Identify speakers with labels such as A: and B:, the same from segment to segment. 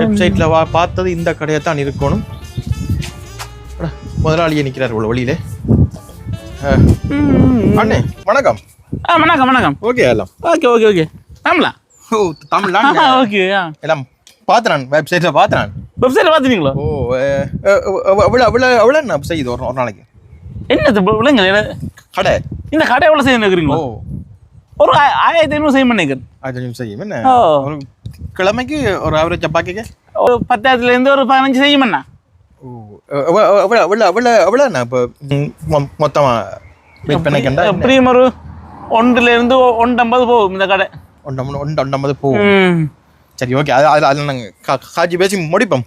A: வெப்சைட்ல பார்த்தது இந்த கடையை தான் இருக்கணும். முதலாளியே நிற்கிறார் இவ்வளோ வழியில. அண்ணே வணக்கம்.
B: வணக்கம் வணக்கம்.
A: ஓகே எல்லாம்
B: ஓகே ஓகே ஓகே தமிழா?
A: ஓ தமிழா?
B: ஓகே
A: எல்லாம் பார்த்துறான் வெப்சைட்ல பார்த்துறான்.
B: வெப்சைட்ல பார்த்துனீங்களோ?
A: ஓ எவ்வளோ என்ன செய்யுது ஒரு நாளைக்கு?
B: என்னது விளைங்க
A: கடை? இந்த
B: கடை எவ்வளோ செய்ய நினைக்கிறீங்களோ? ஒரு 1500 செய்ய நினைக்கிறேன்.
A: 1500 செய்யும். என்ன ஒரு கிழமைக்கு ஒரு ஆவரேஜ் பாக்கிக்க
B: ஒரு 10,000 ஒரு 15 செய்யுமண்ணா.
A: ஓ எவ்வளோண்ணா இப்போ மொத்தமாக
B: எப்படியும் ஒரு 1 150 போகும் இந்த கடை.
A: 150 போகும். சரி ஓகே, அதில் நாங்கள் காட்சி பேசி முடிப்போம்.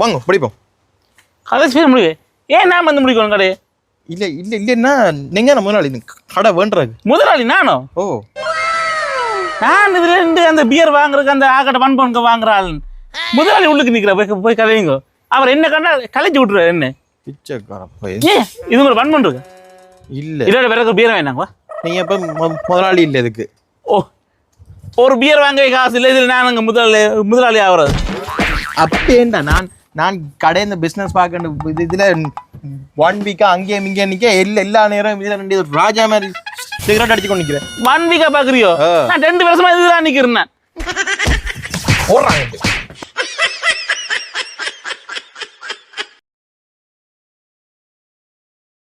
A: வாங்க முடிப்போம்.
B: கடைசி பேச முடியும். ஏன் நான் வந்து முடிக்கணும் கடையை?
A: இல்லைன்னா நீங்கள் நான் முதலாளி கடை வேண்டுறாங்க.
B: முதலாளி நானோ? ஓ நான் இதுல இருந்து அந்த பியர் வாங்குறதுக்கு அந்த ஆக்கடை பண்பங்க வாங்குற ஆள். முதலாளி உள்ளுக்கு நிற்கிற போய் கலையுங்க. அவர் என்ன கண்டா கலைச்சி விட்டுருவாரு. என்ன
A: பிச்சைக்கார
B: இது ஒரு பண்பன் இருக்கு?
A: இல்லை
B: இதோட பிறகு பியர் வேணாங்க.
A: நீங்கள் இப்போ முதலாளி இல்லை இதுக்கு.
B: ஓ ஒரு பியர் வாங்க காசு இல்லை. இதில் நான் அங்கே முதலாளி ஆகுறது
A: அப்படின்டா. நான் கடை இந்த பிஸ்னஸ் பார்க்க இதில் 1 வீக்கா அங்கேயும் இங்கே நிற்க எல்லா நேரம் இதில் 2 ராஜா மாதிரி சிகரெட் அடிச்சு கொண்டு நிற்கிறேன்.
B: 1 வீக்கா பார்க்குறியோ? நான் 2 வருஷமா இதுதான் நிற்கிறேன்.
A: ஓடுறாங்க.